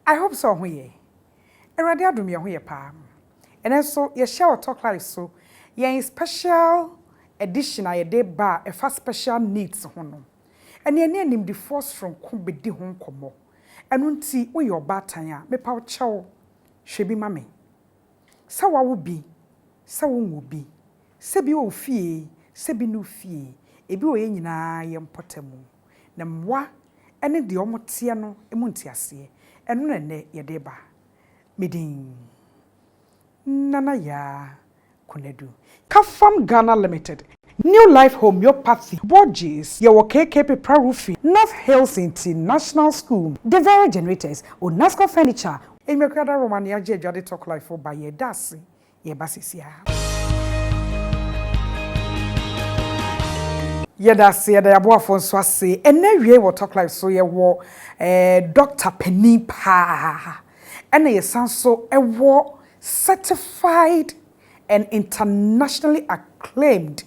I hope so hoye. Erade adom ye hoye pa. And so ye share talk like so. Ye special edition aye de ba e fa special needs ho no. And ye nim the force from kombedi ho nkomo. Enu nti wo ye obatan a me pa wo chew hwebi ma me. Sa wa wo bi, sa wo wo bi. Se bi wo fie, se bi no fie. Ebi wo ye nyina ye mpotamu. Na mwa ene de omote no emu ntiase. Enu na ne ye de ba. Midin Nana ya Kunedu. Kafam Ghana Limited. New Life Homeopathy. Borges. Your KKP Prarufi. North Hills International School. Devera Generators. Onasco Furniture. Emekada Romania Jade Talk Life for by ye dasi. Ye basisia. Yedasi yeda yabo afonso ase. Ene wie wo Talk Life so ye wo Dr. Penny Pa. And ye sanso ewo certified and internationally acclaimed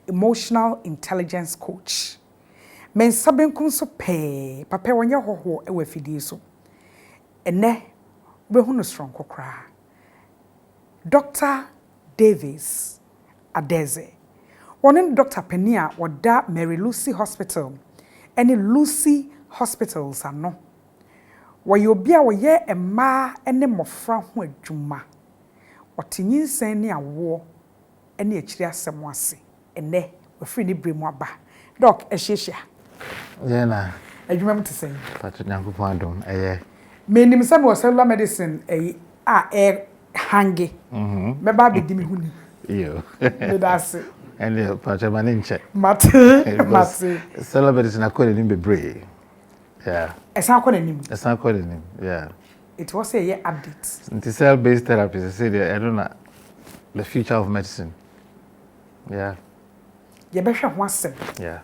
emotional intelligence coach. Men saben kum so pe papa wanya hoho ewe fidie so. Ene we hunu strong kokra. Dr. Davis Adeze. One Dr. Penia wada Mary Lucy Hospital. Any Lucy Hospitals ano. Wayo bia woye emma ene mofra ho adwuma. Watinyin sen ne awo ene akiri asem ase. Ene wafiri ne bremu aba. Doc ehyiehia. Ye na. Adwuma mte sen. Pato nyankopon adom eye. Menim se mo cellular medicine hange. Meba be di me huni. Yo. Me dase. Ene pato mane nche. Mate. Cellular medicine akole ni bebre. Yeah. Esan akọ nanim. Esan akole ni. Yeah. It was a year update. Nti cell-based therapy say the future of medicine. Yeah. Ye behwe ho asem. Yeah.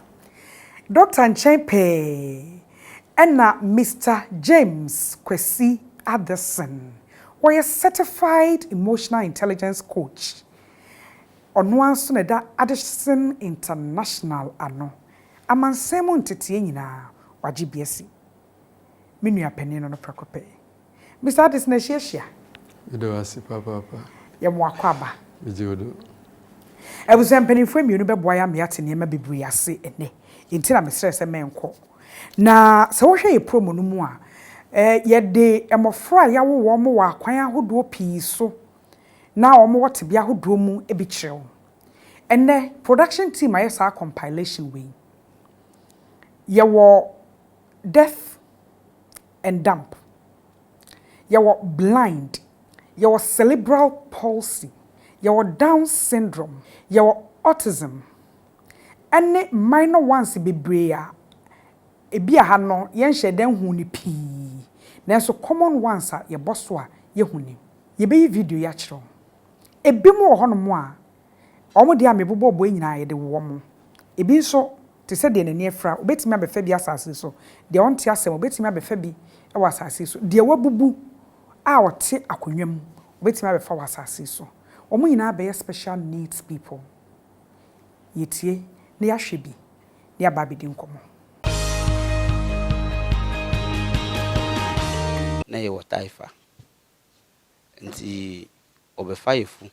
Dr. Nchempe and Mr. James Kwesi Addison were a certified emotional intelligence coach. On one so da Addison International ano. Amansemo ntete nyina waji BSc. Menu apeni no prekope. Mr. Addison ehyiehia. Ido asi papa. Ye mo akwaba. Bijodo. Ebuso mpanifo emienu beboa ya me ate niema bebree ase ene. Nti na mesere se menko. Na se wo hwe ye promo no mu a ye de emofra ya wo mo wa kwan ahodo pii so. Na omo wote bia ahodo mu ebi kirew. Ene production team ayesa compilation we. Ye wo deaf and dumb. Ye wo blind. Ye wo cerebral palsy. Ye wo Down syndrome. Ye wo autism. Ane minor ones bebree a ebi aha no ye nhye den hu ni pii. Nanso common ones a ye boso a ye hu ni. Ye be video ya kiro. Ebi mu wo hono mu a omo de amebobo bo nyina ye de wo mo. Ebi nso te se de nani afra obetimi abefa bi asase so. De onte asem obetimi abefa bi e wa asase so. De wabubu a wote akonwam obetimi abefa wa asase so. Omo nyina be special needs people. Yetie na ya hwe bi na ya ba bi di nkomo na ye wotaifa nti obefa yefu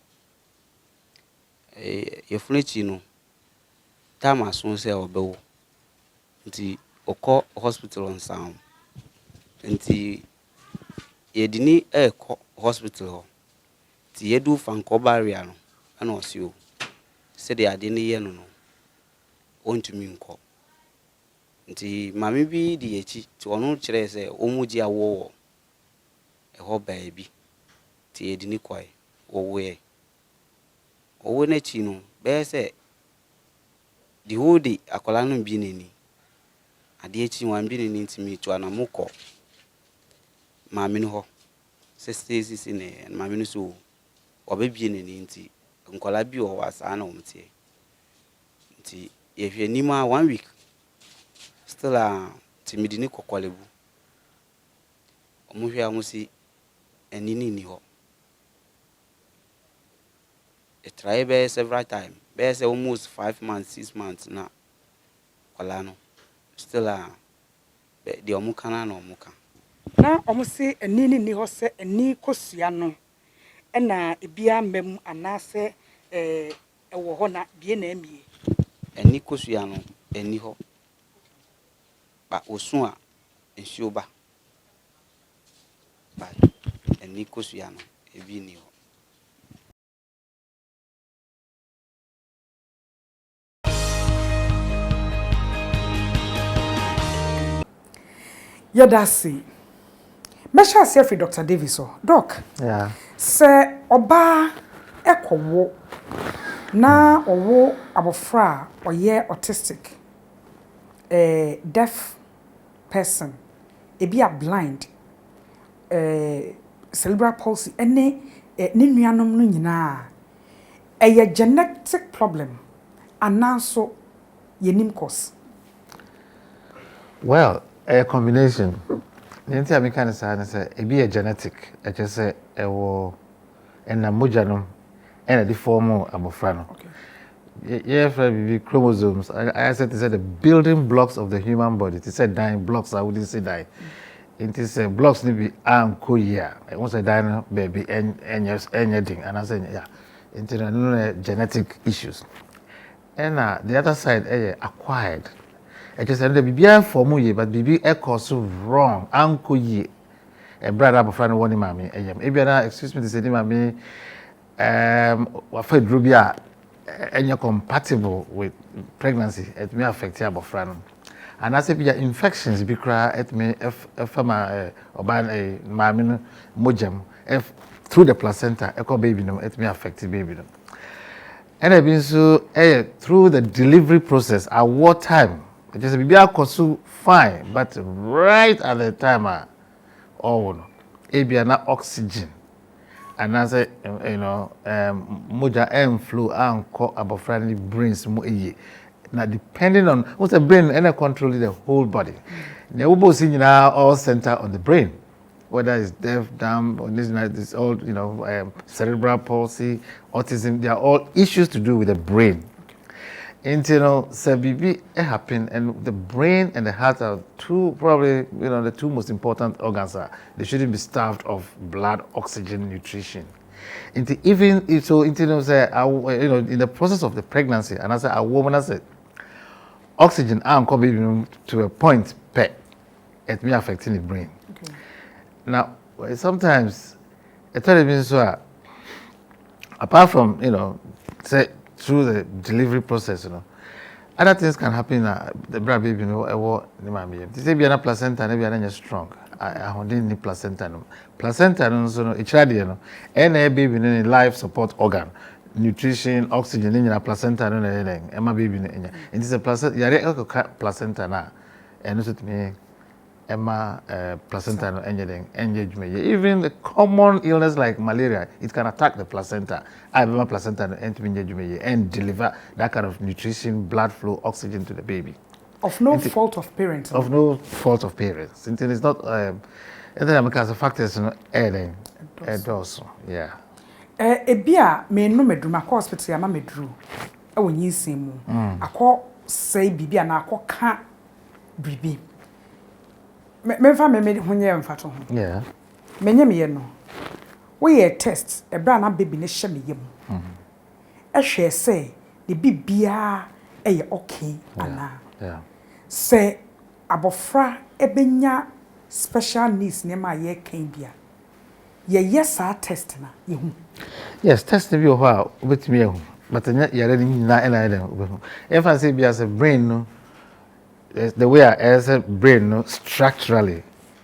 yefu nechi no tama so se obewo nti okọ hospital on sound nti yedini hospital ho ti yedu fanko barrier no ana osio se de ade ne ye no ontumi nko nti mame bi di echi ti onu kire se omuji awo ho baabi ti edini kwai owo na chi no be se di hodi akola no bi neni ade echi wan bi neni ntimi tu anamukọ mame no ho se sisi ne mame no so obabi neni nti nkola bi o wasa na omtie nti ye hwe nima 1 week still timidi ni kokolebu omuhwe amusi enini ni ho I try several times be say almost 5 months 6 months na kola no still the omukana na omuka na na almost say a ni hose a ni kosiano na ebia mem anase ewo ho na bie na amie Any Kosiano, any ho. But Osua and Shuba. But any Kosiano, a vinio. yadasi mesha se free Dr. Davis o doc Yeah. se oba ekowo na owo abofra oye autistic deaf person ebi a blind cerebral palsy ene ne nuanom no nyina eye genetic problem anaso yenim cause. Well, a combination. Ninti a meka ne say e be a genetic. I just say e wo en na moja no en the form abofra no. Okay. Yeah, for chromosomes. I said the building blocks of the human body. It said dying blocks. I wouldn't say die. It is blocks need be anko once I die baby and anything. And I said yeah. Into genetic issues. And the other side acquired. I just said the BBI for mu but BB echoes wrong. Anko ye. A brother of friend one mammy. Excuse me to say mammy wafa drubia any compatible with pregnancy it may affect your friend. And as if your infections be cry it may if my oban mammy mojam if through the placenta echo baby no it may affect the baby no. And I've been so through the delivery process at what time it just be fine but right at the time oh no not oxygen and as moja flow anko abofra ni brains mu eye na depending on what's the brain and control the whole body na we both see all center on the brain whether it's deaf dumb or this all cerebral palsy autism they are all issues to do with the brain. So BB happen and the brain and the heart are two probably the two most important organs they shouldn't be starved of blood oxygen nutrition. Even so in the process of the pregnancy and as a woman as a oxygen come to a point it may affecting the brain. Okay. Now sometimes it means apart from say through the delivery process, other things can happen. The baby, they say be a placenta, maybe are strong. I didn't need placenta. Placenta, no, it's ready, and a baby in life support organ, nutrition, oxygen in your placenta, no, and my baby in it is a placenta. You placenta now, and it's me. Emma placenta no engagement. Even the common illness like malaria, it can attack the placenta. I have placenta no engagement and deliver that kind of nutrition, blood flow, oxygen to the baby. Of no fault of parents. Of no fault of parents. It's not. And then because the factors adding also. Yeah. Ebia me no medru hospital ama medru. E wo nyisin mu. Akọ say bibia na akọ ka bibi. Memfa me hunye mfato ho. Yeah. Menye me no. We a test e bra na baby ne hye me yem. Ehwe say the bibia e okay ana. Yeah. Say abofra ebenya special needs ne ma ye kan bia. Ye yes a test na ye hu. Yes, test bi o ho a obetimi ehu. But yare ni na ena ena obehu. If I say be as a brain no the way as a brain no structurally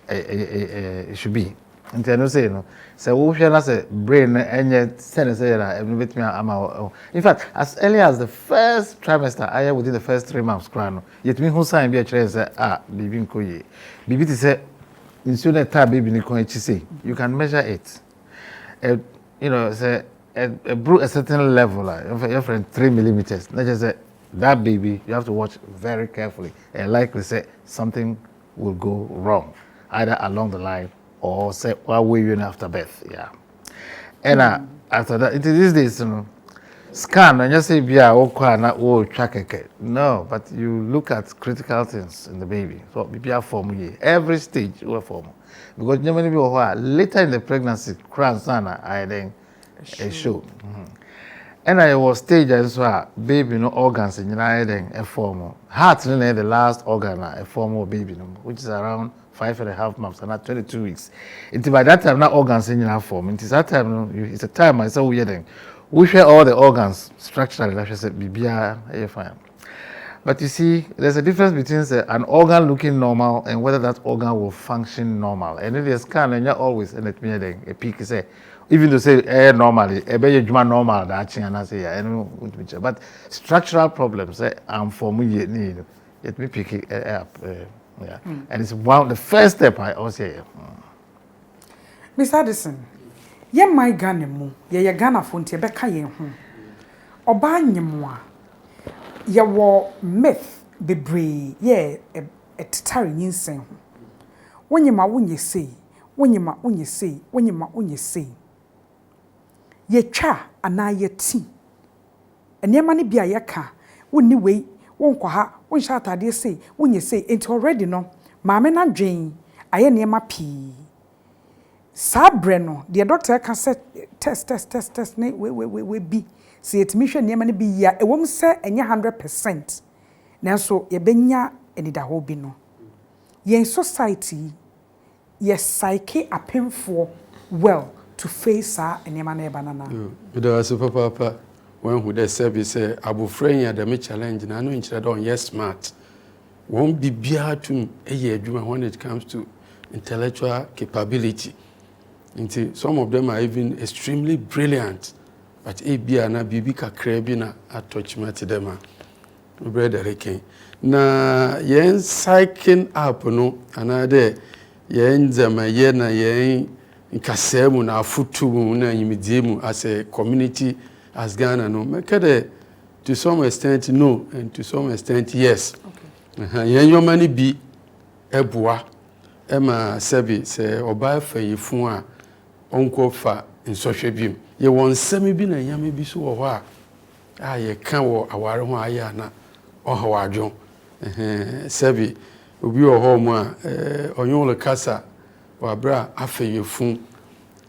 it should be. And I know say so we share as a brain enye sense say na betimi ama. In fact, as early as the first trimester, I within the first 3 months no yet me who sign be a try say baby nko ye. Baby to say insulin tab baby ni kon echi say you can measure it. Say a certain level your friend 3 millimeters. Not just say that baby, you have to watch very carefully. And likely say something will go wrong, either along the line or say while we're after birth. Yeah. And after that, these days, scan and just say track. No, but you look at critical things in the baby. So BPR form every stage will form. because many people who are later in the pregnancy, crown sana, I then a show. And I was stage as well, baby, no organs in then a form. Heart, the last organ, a form of baby, which is around 5.5 months and not 22 weeks. It's by that time, not organs in your form. It is that time, it's a time I saw we then. We share all the organs structurally, like I said, BBR, fine. But you see, there's a difference between an organ looking normal and whether that organ will function normal. And if you scan, and you're always, and it means a peak, say, even to say normally, a better normal, that and I say, I know, but structural problems, and for me, you need, let me pick it up. Yeah. And it's the first step I also say. Miss Addison, ye my Ghana mu, ye Ghana fonte beka ye ho. Oba nyemwa. Ye wo myth bebree ye etitare nyinsen ho. Wonyema wonye sei, wonyema wonye sei, wonyema wonye sei. Ye twa ana ye ti. Enema ne bia ye ka, wonni wei, wonkwa ha, wonsha atade sei, wonye sei, enti already no, maame na dwen aye nema pii. Sabre no, the doctor can say test ne we bi. See it mission niema ne bi ya e wom se enye 100%. Nanso ye benya enida ho bi no. Yen society ye psyche apemfo well to face her niema na eba nana. There was a papa when who the service say abofra ya the challenge na no nkyere don yes smart. Won't be bia to eye adwuma when it comes to intellectual capability. Some of them are even extremely brilliant, but bia na bibi kakra bi na attachment them brother Reken na yen psyching up no another yen zama yen na yen nkasemu na afutu mu na yimidie mu as a community as Ghana no make to some extent no and to some extent yes. Okay. Yen your money bi eboa ema sebi se oba fa yifun a onko fa nsɔhwɛ bim ye won sɛm bi na nyame bi so wɔ hɔ a ye ka wɔ aware ho aya na ɔha wadwo sɛbi obi wɔ hɔ mu a ɔnyo le kasa wɔ bra afɛyefun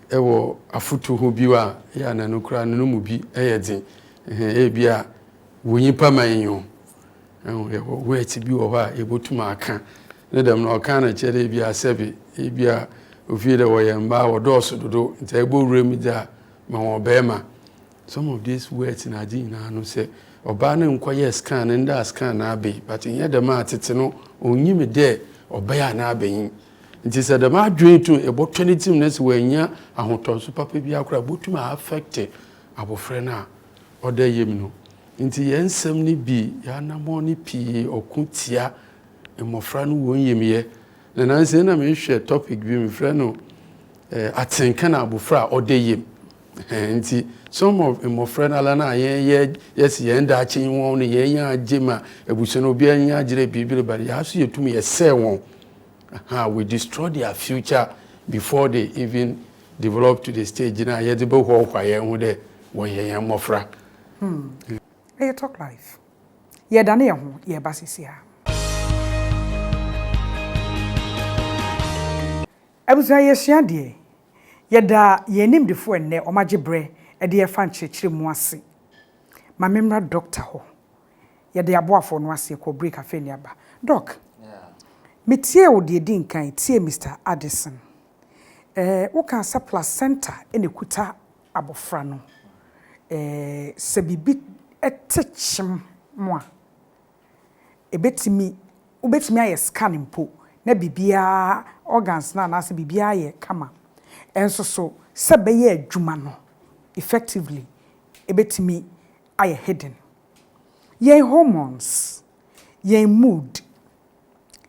ɛwɔ afutu ho bi wa ya na no kra no mu bi ɛyɛ din bia wonyipa manyo ye wɔ eti bi wɔ hɔ a yebotuma aka ne dem na ɔka na kyerɛ bia sɛbi bia ofie de woyemba wodoso dodo nta ebo wurem da ma wo bema. Some of these words na adi na no say oba na nkoye scan nda scan na be but in the ma tete no onyime de oba ya na abeyin nti se de ma dwen to ebo 20 team na se wanya ahotonso papa bi akora botuma affect abofre na oda yem no nti yensem ni bi ya na mo ni pi okuntia emofra no wonyemye na nanse na me hwe topic bi me frɛ no atenka na abofra odeyem nti some of emofra na la na yes yenda akyin won no yenya agema ebuso no obi anya agire bibire bari ya so yetumi yesɛ won we destroy their future before they even develop to the stage na yede be ho kwaye ho de won yenya mofra talk life ye dane ye ho ye basisi ha. Abusa yesua de yeda yenim defo enne omagebre e de yefa nkyekire mu ase ma memra doctor ho yeda aboafo no ase ko break afa ni aba doc metie wo de din kan tie Mr. Addison wo kan sa placenta ene kuta abofra no se bibi etechim mo a ebetimi aye scan mpo na bibia organs na se bibia ye kama enso so se be ye adwuma no effectively ebetimi aye hidden ye hormones ye mood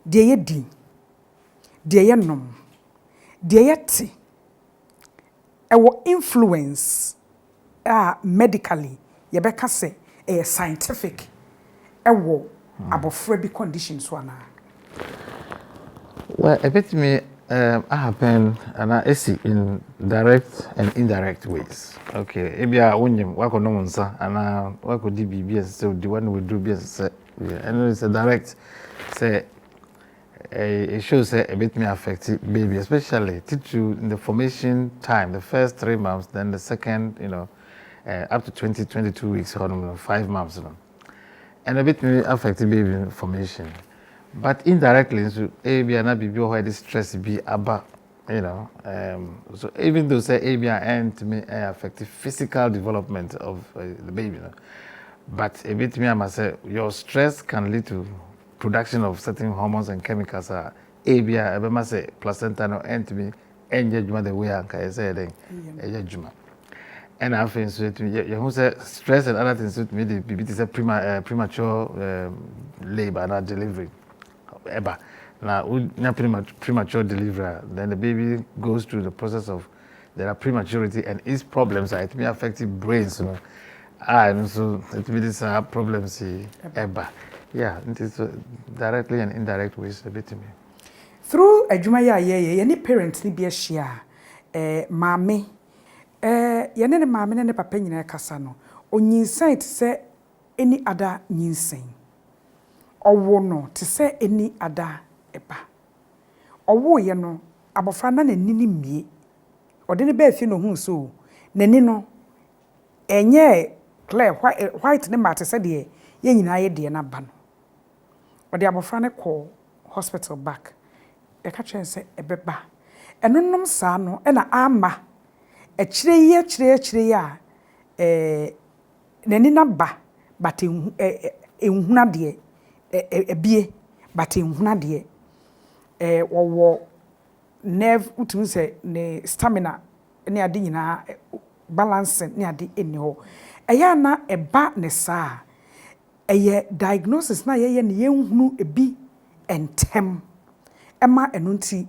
de ye din de ye nom de ye ti ewo influence medically ye beka se scientific ewo abofra bi conditions wana. Well, a bit me happen and I see in direct and indirect ways. Okay, ebia wonyem wako no nsa ana wako di bibi so the one we do bi say and it's a direct say it shows a bit me affect baby, especially in the formation time, the first 3 months, then the second, up to 22 weeks, or 5 months, and a bit me affect baby formation. But indirectly, so ABI and BB why this stress be about, so even though say ABI and me affect the physical development of the baby, but a bit me I must say your stress can lead to production of certain hormones and chemicals. ABI, I must say placenta no end me engagement the way I say then juma. And I think so to me, you say stress and other things to me the baby is a premature labor and delivery. Now, premature delivery, then the baby goes through the process of there are prematurity and its problems it may affect the brains, and so it may these problems yeah, it is directly and indirect ways a bit to me. Through a juma any parents ni be share mame yene ne mame ne papa nyina kasa no onyinsai se any other nyinsen owo no te se any other eba owo ye no abofra na nani mie ode ne ba fi no hu so nani no enye clear white ne mate se de ye nyina ye de na ba no ode abofra ne call hospital back e ka tren se ebeba enonom saa no e na ama e kire ya nani na ba but ehuna de ebie but ehuna de wo nerve utumi se ne stamina ne ade nyina balance ne ade eni ho eya na eba ne saa eye diagnosis na ye ne yenhunu ebi entem ema enunti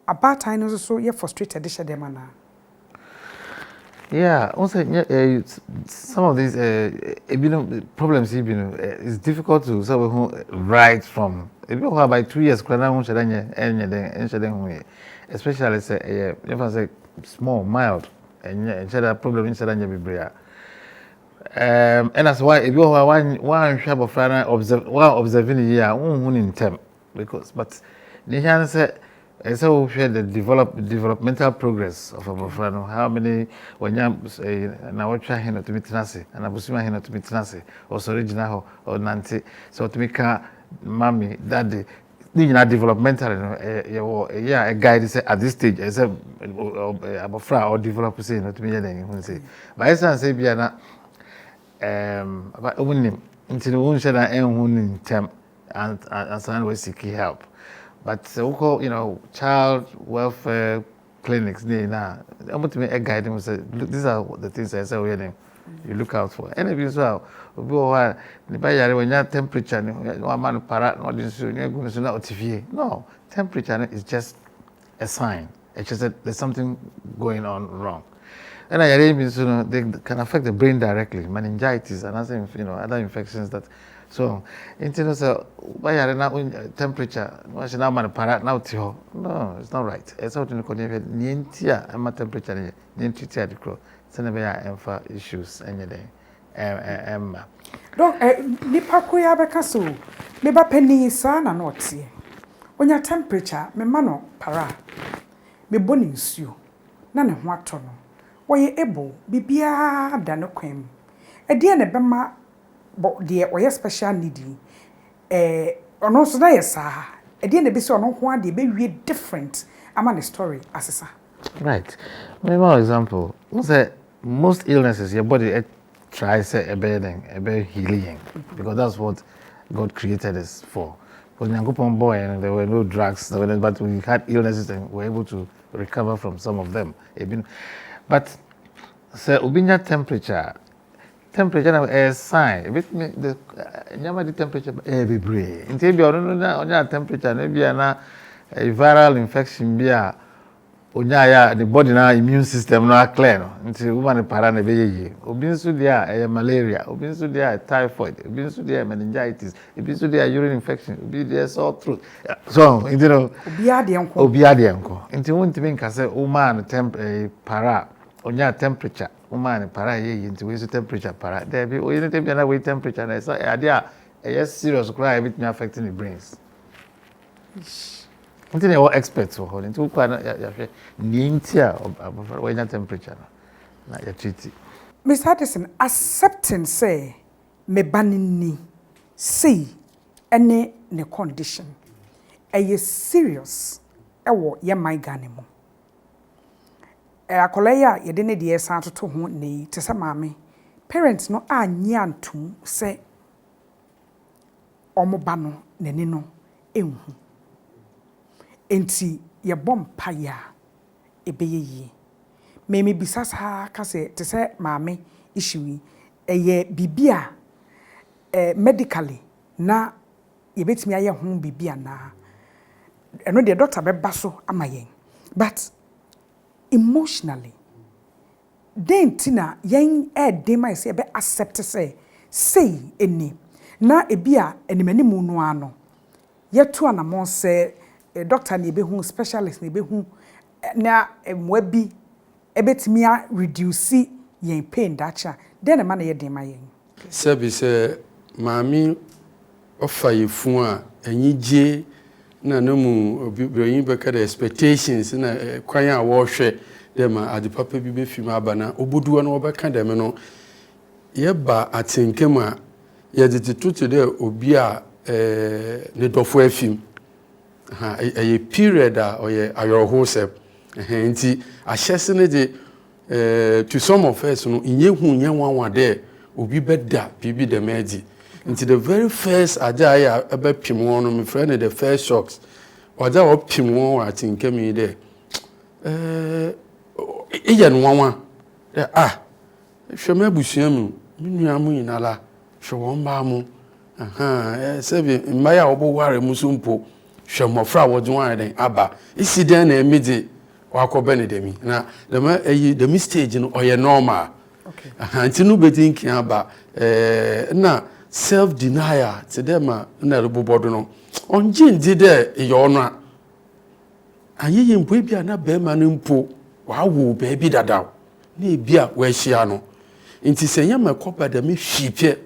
about time so ye frustrated de shede mana. Yeah, also some of these problems it's difficult to write from. By 2 years, especially say if I say small, mild, and problem and that's why if you one shop of observing here, in term because but the say. And so we share the developmental progress of our friend. How many when you na watch him to meet Nasi and Abusima him to meet Nasi or original or Nancy. So to make mommy, daddy, developmental, a guide say at this stage as a abofra or develop say not me anything say. But I say Biana about winning into the wound shed and winning term and some way seeking help. But child welfare clinics, I'm going to make a guidance. These are the things I say you look out for. And if you saw, when your temperature, no, temperature is just a sign. It's just that there's something going on wrong. And they can affect the brain directly, meningitis and other infections that. So, in terms of temperature, no, it's not right. It's out in the temperature, issues any day. Dok nipa koya beka so me ba pani sa na no tie. Onya temperature me ma no para. Me boni nsuo na ne ho ato no. Wo ye able bibia da no kwam. E de ne bema but the or special need ono so na yesa e dey na be say ono ho ade be wie different ama the story asesa. Right. Maybe example, most illnesses your body tries say a healing because that's what God created us for. Because Nyankopon boy and there were no drugs, but we had illnesses and we were able to recover from some of them. But say ubinya temperature now is sign. With me, the temperature be brave. In theory, on your temperature, maybe a viral infection be a the body now immune system now clear. Until woman parana be obinsu dia malaria, obinsu dia typhoid, obinsu dia meningitis, obinsu dia urine infection, obinsu dia sore throat. So, obiade enko. Until one thing can say woman para on your temperature. Woman para ye into waste temperature para there be you need to be temperature and so idea a serious cry with me affecting the brains. Until they were experts for holding to quite a nintia of weather temperature. Not your treaty. Miss Addison, accepting say me banini say any ne condition. A serious ewo ye my ganimo. Akoleya ye dene de esa to ho nei te se maame. Parents no anya antum say omoba no neni no enhu. Enti ye bom paya ebeye yi. Me bisasa ka se te se maame issue eye bibia medically na ye betimi aye ho bibia na eno de doctor beba so amayen but emotionally then tina yen de mai se be accept say eni na ebia enimani mu no ano yeto anamon se doctor na ebe hu specialist na ebe hu na emwa bi ebetimi a reduce yen pain dacha then na na ye de mai yen se maami ofa yefun a anyije na namu obiyin be ka expectations na kwan a wo hwe dem ade papa bi be fim abana oboduo na obeka dem no ye ba atenkem a ye de tutu de obi a ne dofo afim ha a period a oye ayorhosep nti ahyese ne de to some of us no inyehu nyenwanwa de obi beda bibi de meji into the very first ajaya ebe pim won no me friend the first shocks oja o pim won atinke mi de eya no wanwa hwema busuamu minua mu yinala hwe won ba mu sebi mbaya obo ware musumpo hwe mofra wodwan den aba isi den na emidi wakobe ne demi na the stage no oye normal okay anti no betinki aba na self denial to them na rubobodo no onje ndi de yo no ayeyi mpo bia na be ma no mpo wa wo be bi dadaw na bia wa hia no nti senya makopa da me hwipie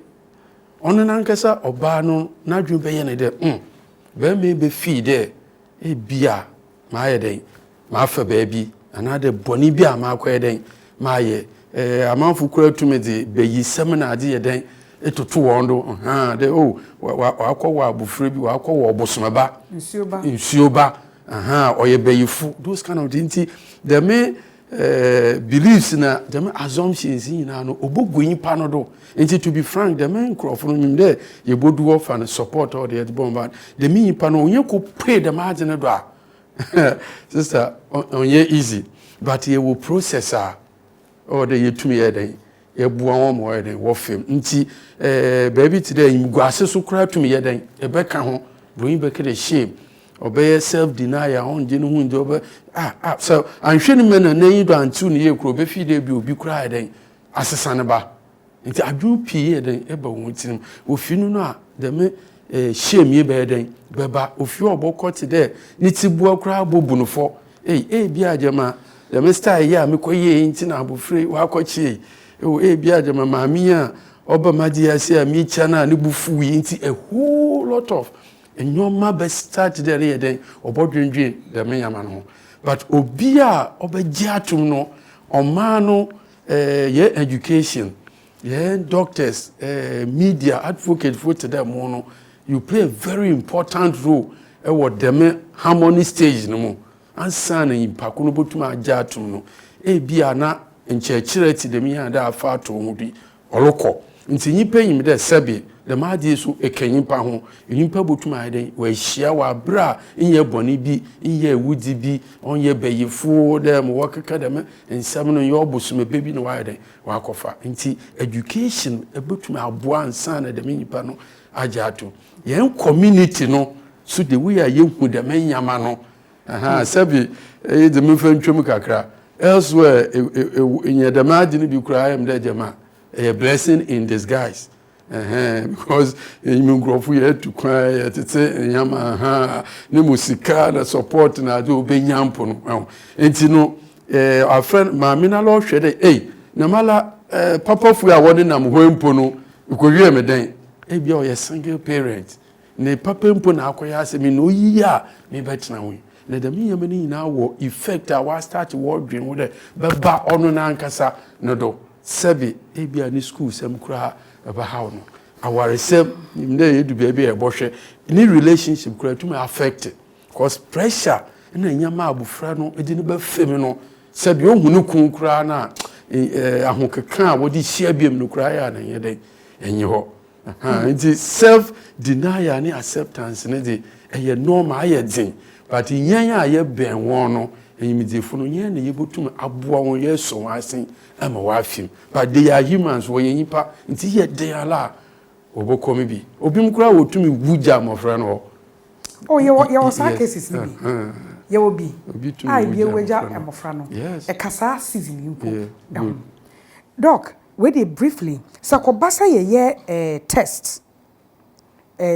ono na nkasa oba no na dwun be ye ne de be me be fi de bia ma ye den ma fa be bi ana de boni bia ma akwa den ma ye amanfo kura tumi de be yi sem na ade ye den etoto wondo de wakwa abufre bi wakwa obosomaba nsuoba oye bayifu those kind of things the me beliefs na the me assumptions na no obogoyin pa no do nti to be frank the me crofo no de ye bodu of and support all the bomb the me pa no onye ko pray the margin do a sister onye easy but ye will processor or the ye to me eden ye bua won mo eden wo fem nti baby today im guase so kra to me eden e be ka ho bring back the shame obey self denial on je no hunde obe so anhwe ni me na nan do antu ne ye kro be fi de bi obi kra eden asesane ba nti adu pie eden e ba won tinim ofinu no a de me shame ye be eden be ba ofi obokoti de ni tibua kra bobunufo bi ajema the mister ya me koye nti na abofre wa kochi bia jama maami a oba magi ase a mi chana ne bufu yi nti a whole lot of enyoma be start there ye den obodwendwe the menyama no but obi a obaji atum no oma no ye education ye doctors media advocate for them no you play a very important role e what them harmony stage no mo ansa na impako no botuma aja atum no bia na nchechire ti dem ya da afa to ho bi oloko nti nyipa yim de sebe de maade so ekanyimpa ho nyimpa botuma aden wa hia wa bra nye boni bi nye wudi bi onye bayefo de mo wakaka de nsam no ye obosume bebi no wa aden wa kofa nti education ebotuma aboa ansa na de nyipa no aja ato yen community no so the way ayehu de menyama no sebe de mfa ntwom kakra elsewhere in the margin be cry am there jama a blessing in disguise because you grow for you to cry to say yama ne musika na support na do be nyampo no enti no our friend maami na lo hwede na mala papa fu a woni nam hwempo no ikowie me den bia o ye single parent ne papa mpo na akoya ase me no yi a me betena ho na da me yam ni nyina wo effect a wa start wordwin wo de beba ono na ankasa no do sebi ebia ni school sem kura eba how no aware sem nimde yedu bia e bohwe ni relationship kura to me affect cause pressure na nyama abufra no edi ne ba femi no sebi ohunu kun kura na ahokeka a wodi hia biem no kura ya na yede enyi ho nti self denial and acceptance ne de eye normal aye din but yen a ye ben won no enyimidefo no yen na ye botum aboa won ye so asen ama wa afim but they are humans wo yen yipa nti ye den ala obokomi bi obi mkura wotumi wuja mofra no oh ye was cases ni ye obi ai ye weja mofra no yes e kasa season impo doc we dey briefly sakobasa ye test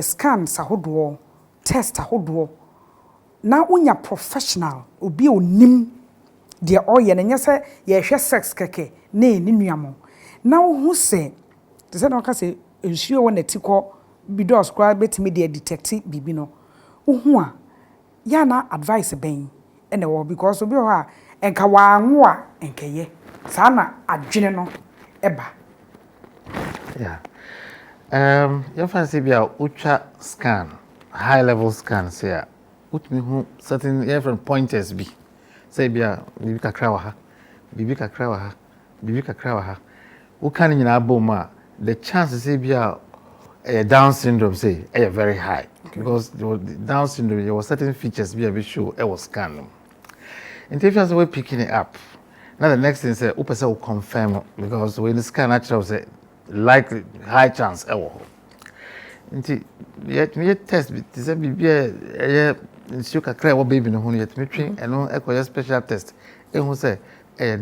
scan sahodo test ahodo na unya professional obi onim de oye na nyese ye hwe sex keke na ni nuamo na hu se te se na ka se ensuo wona tiko bidos kwa betimi de detect bibi no hu a ya na advice ben ene wo because obi ho a enka wa anwo a enkeye sa na adwene no eba yeah you fancy be a ultra scan high level scan say utmi hu certain different pointers be say be a bibi kakra wa ha bibi kakra wa ha bibi kakra wa ha u kan nyina aboma the chances say be a down syndrome say very high because the down syndrome there were certain features be a show it was scan and if you are picking it up now the next thing say u person will confirm because when the scan actually say likely high chance ewo nti yet me test bi say bibia nsuo kakra wo baby no ho yet me twen eno ekoya special test ehun say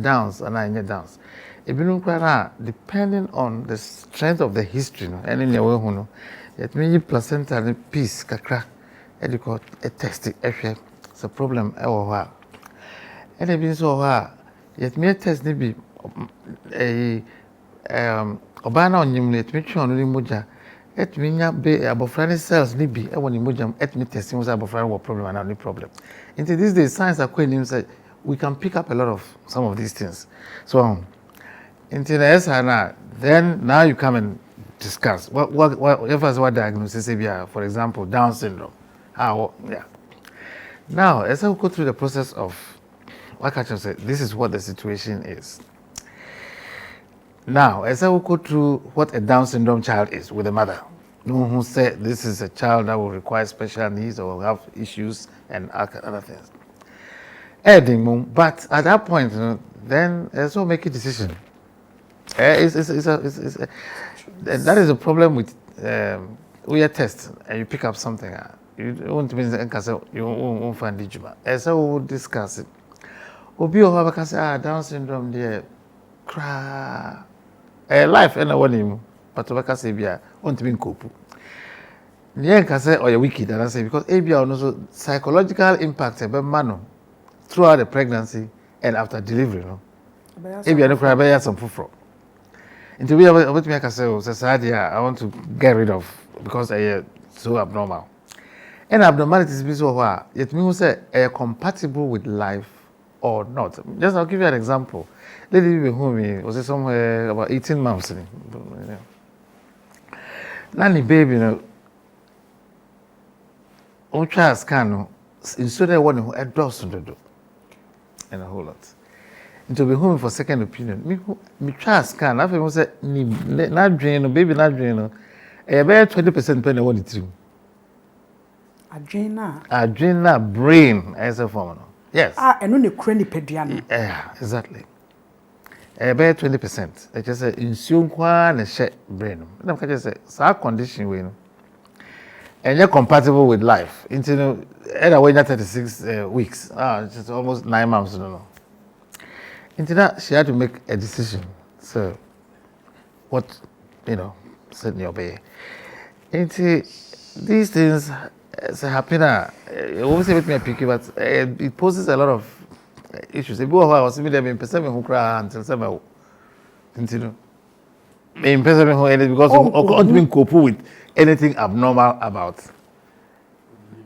downs and I downs ebinu kwa na depending on the strength of the history no ene ne we hu no yet me placenta and piece kakra ediko test ehwe it's a problem ewo ho a ene bi so ho a yet me test ne bi obana onyim let me try on ni moja et me nya be abofrani cells ni bi e woni moja et me testing was abofrani what problem and no problem into these days science are quite say we can pick up a lot of some of these things so into the SNR then now you come and discuss what diagnosis be for example Down syndrome how yeah now as I go through the process of what I can say this is what the situation is. Now, as I will go through what a Down syndrome child is with a mother, who said this is a child that will require special needs or will have issues and other things. But at that point, then also make a decision. That is a problem with we test and you pick up something. You want to be you won't find it. As I will discuss it. Obi o can say Down syndrome there, cry. Life and one him, but to say bia want to be kopu. Nien can say or you wicked and I say because ABI also psychological impact be mano throughout the pregnancy and after delivery no. ABI no cry be some fufro. Into we about me can say society I want to get rid of because I so abnormal. And abnormalities be so why yet me who say compatible with life or not. Just I'll give you an example. Lady who was somewhere about 18 months. Nanny baby, on child scan, instead of one who had doors to do, and a whole lot. And to be home for second opinion, me child scan, after we said, not drain, baby, not drain, about 20% penny one it. A drainer brain as a form. Yes. And only cranny pediano. Yeah, exactly. About 20%. I just say in Sunkwa and share brain. I'm just say so condition we know. And you're compatible with life. Into either way 36 weeks. Just almost 9 months, no. Into that she had to make a decision. So what said in your bay. Into these things happen obviously with me a picky, but it poses a lot of issues. If I was even in person who cry until some continue. In person who because of not being cope with anything abnormal about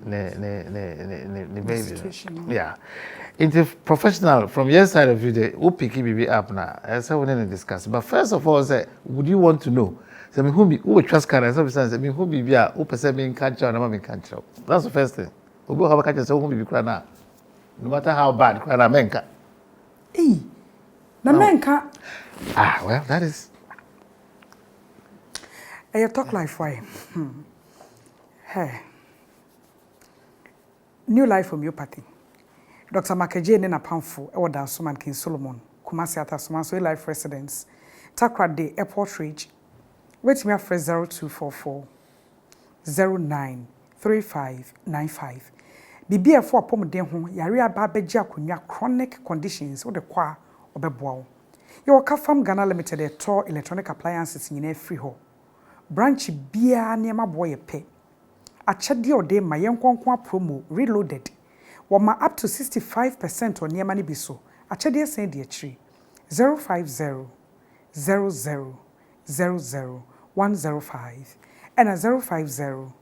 ne baby. Yeah. Into professional from your side of you, who pick BB up now? As I want to discuss. But first of all, say, would you want to know? Say, who trust can I say, who be who perceive being catcher and I'm catcher. That's the first thing. Who go have a catcher, so who be crying now? No matter how bad, crying a menka. Na menka. Well, that is. I talk life why. Hey. New life homeopathy. Dr. Makaje ne na pamfo e woda Soman King Solomon Kumasi Atasoma so life residence Takra Day Airport Ridge wait me after 0244 093595 bibia fo apomden ho yare aba beji akonwa chronic conditions wo de kwa obeboa yo Kafam Ghana Limited e to electronic appliances nyina free ho branch bia ne ma boye pe achade ode ma yenkonkon promo reloaded Wama up to 65% on Yemani Biso. Achede send the tree 050 00 00 105 and a 050 00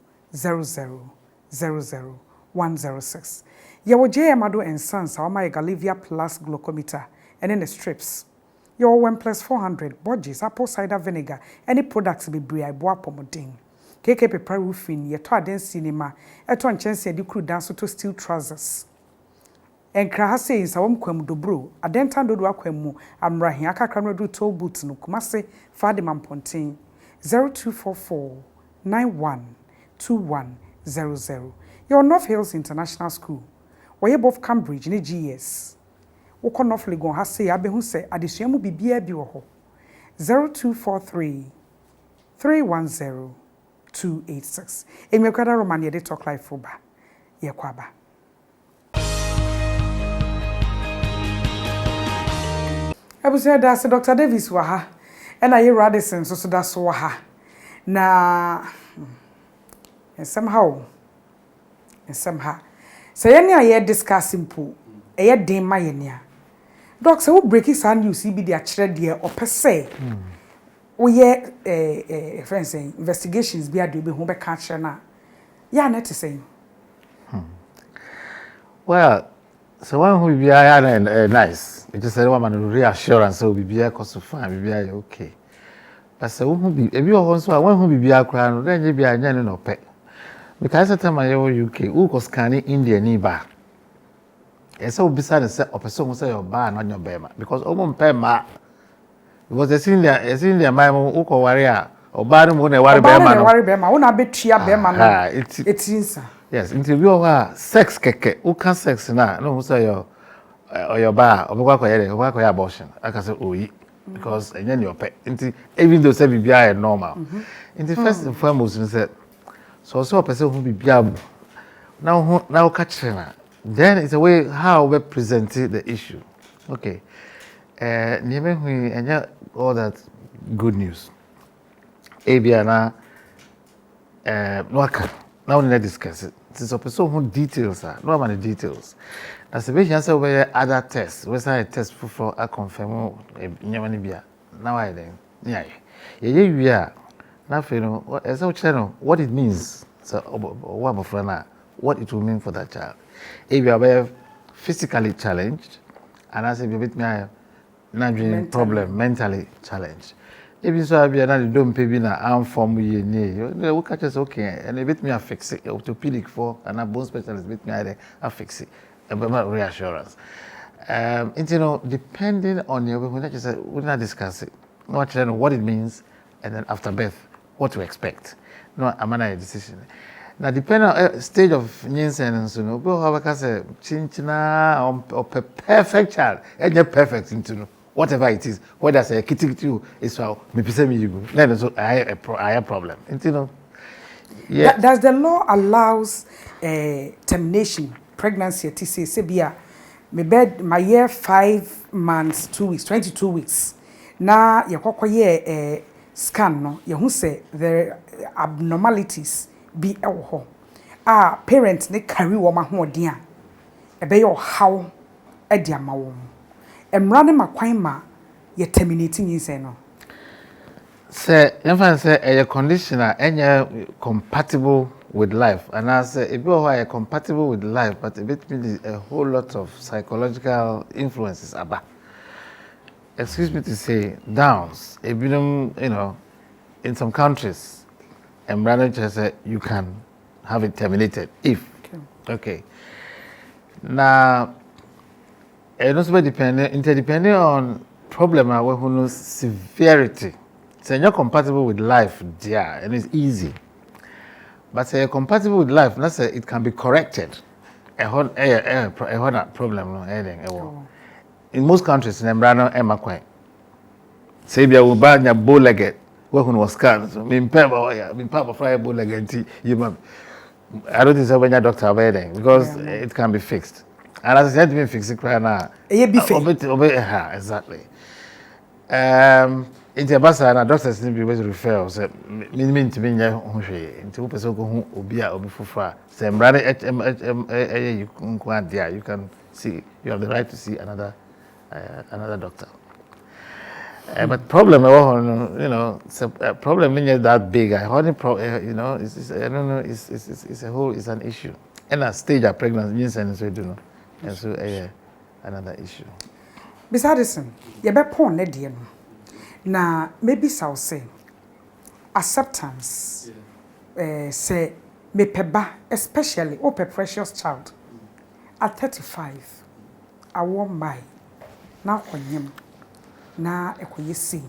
00 106. Yawo Amado and Sons, Awama Galivia Plus glucometer and in the strips. Your 1 plus 400 bodges, apple cider vinegar, any products be bria boa pomoding. KK paper roofing, ye to aden cinema, eto anchense di crew dance to steel trousers. Enkra ha sei sawom kwam dobro, adenta dodo akwam mu, amrahin akakra no do toll boots no Kumase Fade Mampontin 0244 912100. Your North Hills International School. Where both Cambridge ni GS. Woko North Legon ha sei abehu se adesua mu bibia bi wo ho. 0243 310 286. Emekada Romania de talk life for ba. Ye kwaba. Abu said that Dr. Davis wa ha. And I Radisson so that's wa ha. Na and somehow. Say any I discussing pool. A day my enya. Doctor who break his hand you see be the actual dear or per se. We friends saying investigations be a do be home back catcher na. Yeah, net to say. Well, so one who be nice. It just said one reassurance so be a cost of fine, be okay. But so who be if you also one who be a crown, then you be a no pet. Because I tell my UK, who was scanning India nearby. And so beside the a person who say your bar on your bema because almost pay ma. Because a senior my uko warrior or bad moon a worry bema, won't a bit chia bema. It's inside. Yes, interview her sex keke, who can sex na, no, who say your bar or work abortion. I can say, oh, because and then your pet, even though say be normal. In the first and foremost, he said, so a person who be biabu. Now catch her. Then it's a way how we present the issue. Okay. And all that good news. Abiana Nwaka. Now we need to discuss it. Since a person who details are no many details. As a patient say where other tests, where say test for a confirm nyamani bia. Now I then. Yeah. We are now you know as a channel what it means. So what it will mean for that child. If you are physically challenged, and as if you bit me a problem, mentally challenged. If you saw be another don't pay na arm form you we catch us okay, and a bit me a fix it, orthopedic for and a bone specialist bit me a fix it, a reassurance. You know, depending on your we not discuss it, not know what it means, and then after birth, what to expect. No, I'm a decision. Now, depending on stage of nonsense, you know, go have a say chinchina or perfect child, and you're perfect into whatever it is. Whether I say kitty you is how me say me you go. Then so I have problem. You know, yeah. Does the law allows termination pregnancy? To say bia me bed my year 5 months 2 weeks 22 weeks. Now you year scan no you say there abnormalities. Be ewo parents ne carry wo ma hoden a ebe yo haw e dia ma wo emra ne makwan ma ye terminating insay no say you say a condition enye compatible with life, and as a bit who compatible with life, but a bit a whole lot of psychological influences about. Excuse me to say, downs, a bit, in some countries, and brother just said you can have it terminated if. Okay. Now, it also interdepending on problem who severity. So you're compatible with life, yeah, and it's easy. But say compatible with life, let's say it can be corrected. A problem, in most countries, Nembrano Emma Quay. Say there will buy your bow legged, who was scanned. So, mean, Papa Fry bow legged, you I don't think so when your doctor because it can be fixed. And as I said, to fix it right now. Exactly. In the bus, and doctors need to be able to refer. So, mean to be into person who be for same brother. You can see, you have the right to see another doctor. But problem, problem is that big. I don't know, it's an issue. And a stage of pregnancy, and so do know, and so another issue. Besides, you better porn Nedian. Now, maybe so say acceptance. Say me peba, especially ope precious child. At 35, I won't buy. Now when him. Na ekoyesi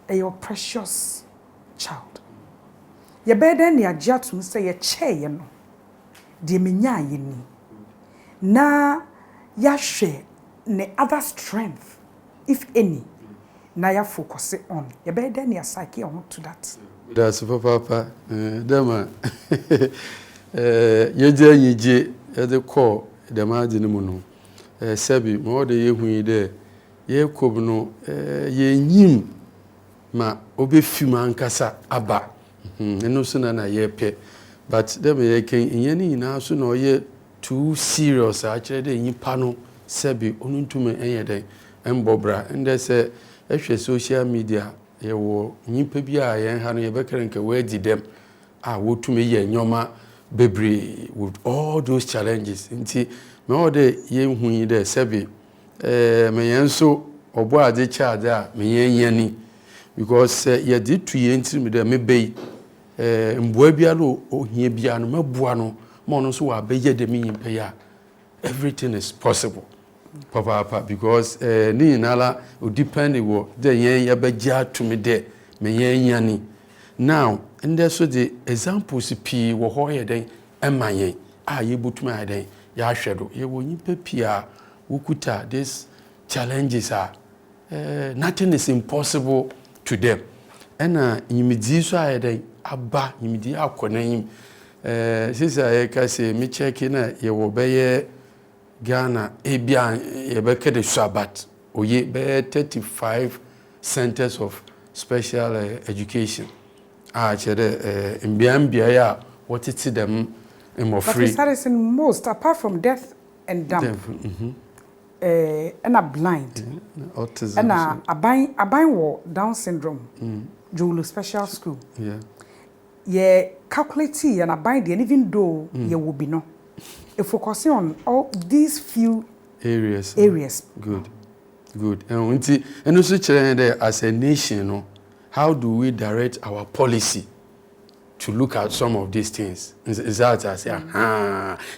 your precious child ye beden ne agiatum say ye cheye no de menya ye ni na ya hwe ne other strength if any na ya focus on ye beden ne asake on to that. That's papa dema ye the call the margin mu no sebi mo de ye hu de ye kob no ye nyim ma obefim ankasa aba eno so na ye pe but dem ye ken yen ni na so na ye too serious a kire de nyipa no sebi onuntum enye den embobra ende se ehwe social media ye wo nyipa bi a ye ha no ye bekere nke we di dem a wotum ye nyoma bebre with all those challenges nti me ode ye hu yi de sebi me yenso obo ade charge a me yeni because ye did to ye ntiri me de me bei mboa bia no ohia bia no mabua no mo no so wa beye de me yimpe ya everything is possible papa because ni nala o depend wo de ye begja to me de me yeni now and there so the examples p wo ho ye den emayen a ye botuma ye den ya hwedo ye wo yimpe pia wukuta this challenges are nothing is impossible to them and yimidi so ayede aba yimidi akonan sisa ye ka say me check na ye wo beye Ghana ebia ye be kede sabat oye be 35 centers of special education chere mbiambia ya what it them more free. But that is in most apart from deaf and dumb. And a blind, autism, and a bind Down syndrome, Julu special school. Yeah, calculate and a bind, and even though you will be no, if focusing on all these few areas. Good. And also, as a nation, how do we direct our policy to look at some of these things? Is that I say,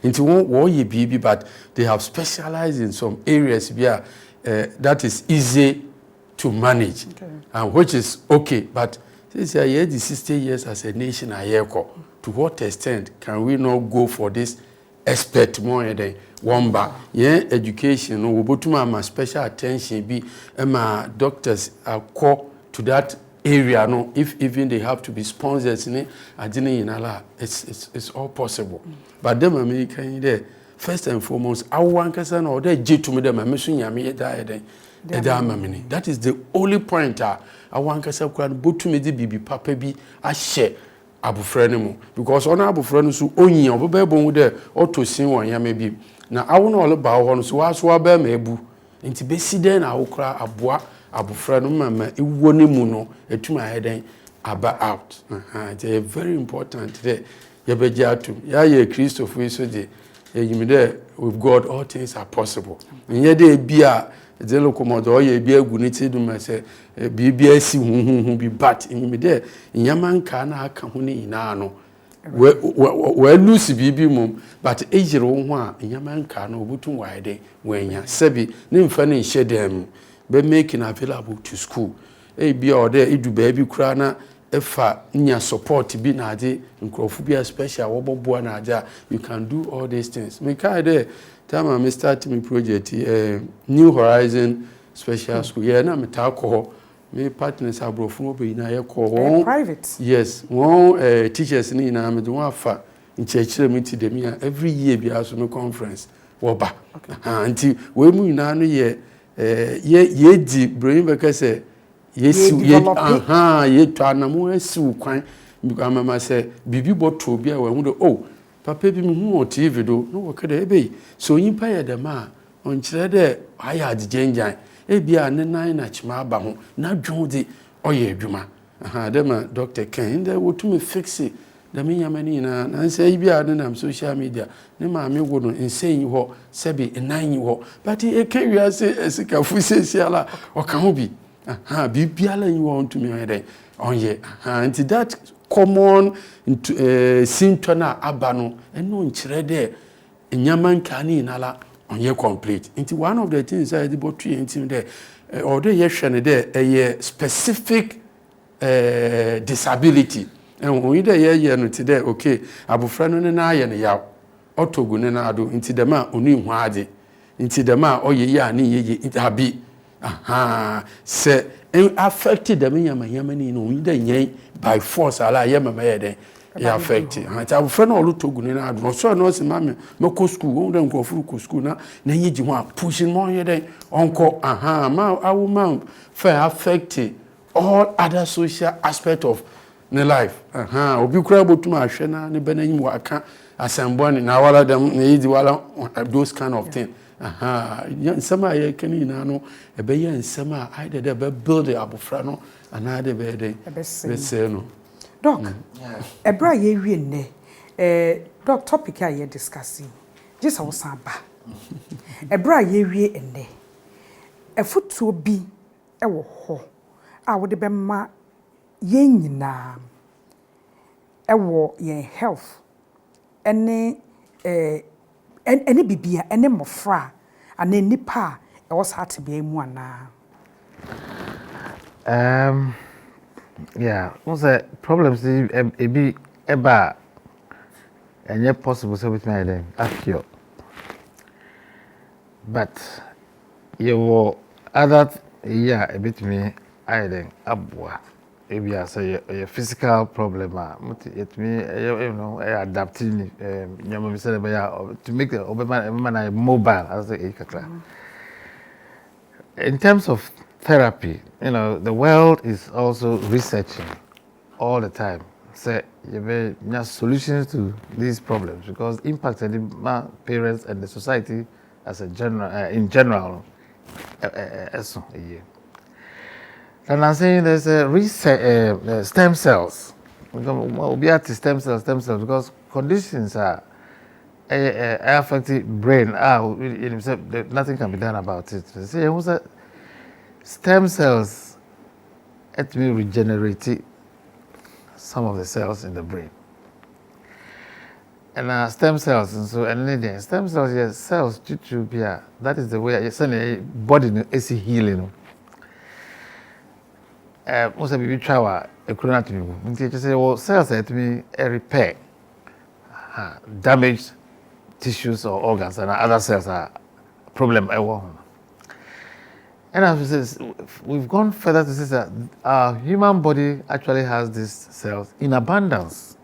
into what you be, but they have specialized in some areas where that is easy to manage, and which is okay. But since I had the 60 years as a nation, to what extent can we not go for this expert more than one bar? Yeah, education, no, we put my special attention be, my doctors are called to that area, no, if even they have to be sponsors in it, I didn't in Allah, it's all possible. But them American there, first and foremost, I want person or they J to me them mission yami that is the only point I want person can but to me the bibi papa bi a share abufrene because on abufrene so onyi obebebo hu de otosin won ya mebi na awo all about one so aso ba mebu nti besi den na awokra aboa abufra no mama ewuo ne mu no etuma heden aba out. It's very important that you be jatum. Yeah, you Christopher we so the you there with God all things are possible. And yet they be a the locomotive ye be a gunity do me say BBS who be bat in me there. In Yaman kana aka huni inano. We lose bibi mum but ejire wo ho a Yaman kana obutu wide when ya sebi ne mfa ne hye dem be making available to school. Be or there edu baby kura na efa nya support bi na ade nkrofu bi special wo bobo na ade you can do all these things. Me kai there time I start my project New Horizon Special School. Yeah, na me ta ko me partners abrofu obi na ye ko private. Yes, one teachers ni na me do afa nchechire me ti dem ya every year bi aso me conference wo ba. Anti we mu na no ye di brain because yes, ye tanamu esi kwan because mama say bibi boto bia we hu oh papa bi hu on TV do no work dey be so yin pa ye dem a on kire dey aya adegenjan e bia ne nan na chima aba ho na dwon de oye adwuma dem Dr. Ken dey wotumi fix it dem nyamani na say bia ne na social media ne ma me wo no insane ho sebi enan ho but e kan wi ase esika fu sesiala o kan ho bi bibiala you want to me onye and that common symptom na abano eno nkyere de nyaman kani nala onye complete into one of the things I did but into there or the yeshane there a specific disability and when there ye no today okay abofra no na ye ne yaw otogu ne na ado into dem a oni hu ade into dem a oye ye ani ye abi se affected them yamani no we dey by force ala yamama ye dey e affected ha ta friend all to gun na ado so no se mame meko school wo dey nko furu ko school na yiji ho pushing more ye dey onko ma awu man fair affected all other social aspect of the life obi kura botuma ahwe na ne benanyim waka asemboni na wala dem na yidi wala those kind of thing nsema ye kani na no ebe ye nsema I dey be build abofra no ana dey be dey be say no doc ebra ye wie ne doc topic a ye discussing just how samba ebra ye wie enne efutuo bi ewo ho a wo de be ma ye nyina ewo ye health ene ene bibia ene mofra ana nipa e was heart bia mu ana yeah what's the problems e be eba enye possible so with me then afio but you other yeah a bit me I then abwa maybe I say a physical problem it me you know adapting to make the man mobile as the in terms of therapy, you know, the world is also researching all the time. Say you have solutions to these problems because impact on the parents and the society as a general in general. And I'm saying there's a research stem cells. We'll be at stem cells because conditions are affecting brain. Nothing can be done about it. See, who's that? Stem cells let me regenerate some of the cells in the brain. And stem cells, and so and stem cells, yes, cells that is the way you send body is healing. Most of you try a chronotomy. You say, well, cells let me repair damaged tissues or organs, and other cells are problem. And as says, we've gone further to say that our human body actually has these cells in abundance.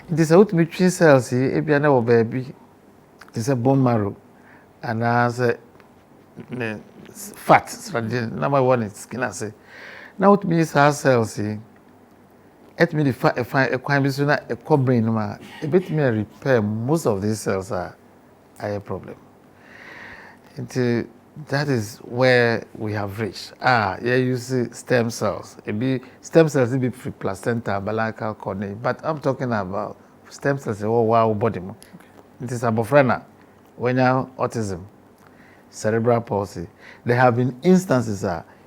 It is ultimate cells here, baby, it is a bone marrow, and as fat. Number one is skin. I say, now it means our cells here. It means if I find a core brain, a bit me repair most of these cells are a problem. that is where we have reached. Yeah, you see stem cells. It be stem cells be placenta, umbilical cord, but I'm talking about stem cells. Oh wow, body. It is abofrena, when you have autism, cerebral palsy. There have been instances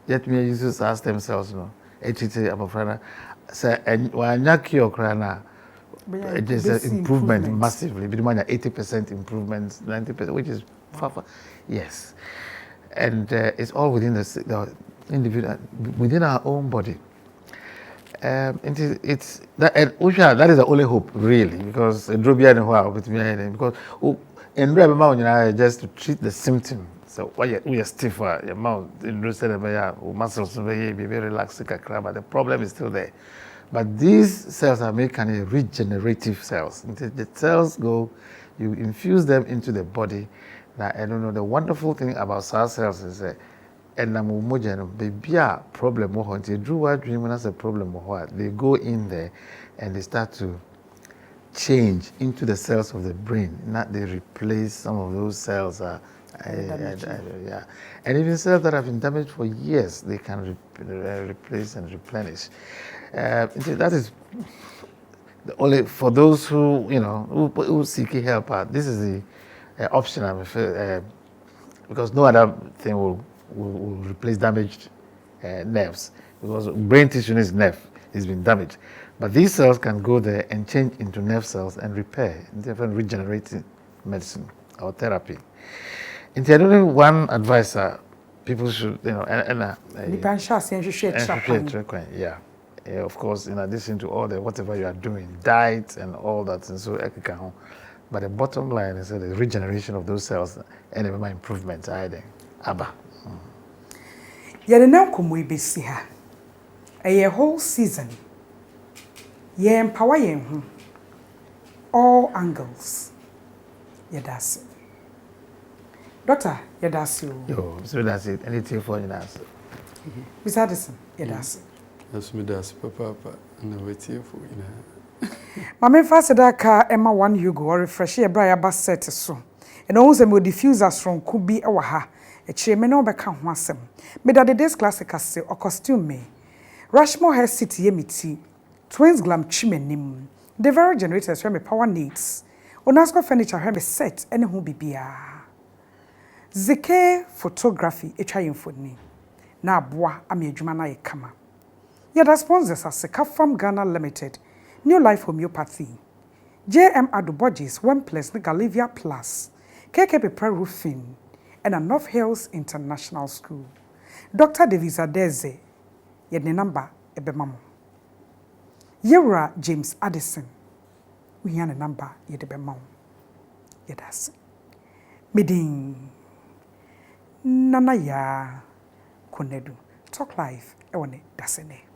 yet me use our stem cells, no. HT abofrena. So and when you cure crana, it is an improvement massively. Be 80% improvement, 90%, which is far. Yes. And it's all within the individual, within our own body. It's that, and that is the only hope, really, because because just to treat the symptom. So why we are stiffer, your mouth, muscles be very relaxed, but the problem is still there. But these cells are making regenerative cells. The cells go, you infuse them into the body. Now, I don't know, the wonderful thing about cells is that and baby problem dream as a problem they go in there and they start to change into the cells of the brain, not they replace some of those cells yeah, and even cells that have been damaged for years they can replace and replenish. That is only for those who who seek help. This is the option I'm because no other thing will replace damaged nerves, because brain tissue is nerve, it's been damaged. But these cells can go there and change into nerve cells and repair, different regenerative medicine or therapy. And I don't know, one advisor, people should, yeah. Of course, in addition to all the whatever you are doing, diet and all that, and so but the bottom line is the regeneration of those cells and improvements. Abba. Yɛdenam komo ibesi ha. A whole season. Ye empower yen ho. All angles. Yedase. Doctor, yedase. Yo, so that's it. Anything for you now. Miss Addison, yedase. That's me, that's papa, and waiting for you. Mame Fasedaka Emma 1 Hugo or refresh your briar bus set so. And also mo diffusers from Kubi Ewaha. A chairman no beka ho asem. Me da this classic say or costume me. Rushmore Hair City Yemiti. Twins Glam Chimenim. The very generators where me power needs. Onasco furniture where me set any who bibia. Zeke photography e try for ni. Na aboa am adwuma na ye kama. Yada sponsors as Seka Farm Ghana Limited. New Life Homeopathy. JM Adobodges 1 Plus Galivia Plus. KKP Pre-Roofing. And a North Hills International School. Dr. Devisa Deze. Yedne number ebemamo. Yewra James Addison. We have a number yedebemamo. Yedas. Miding. Nana ya konedu. Talk life. Ewone dasene.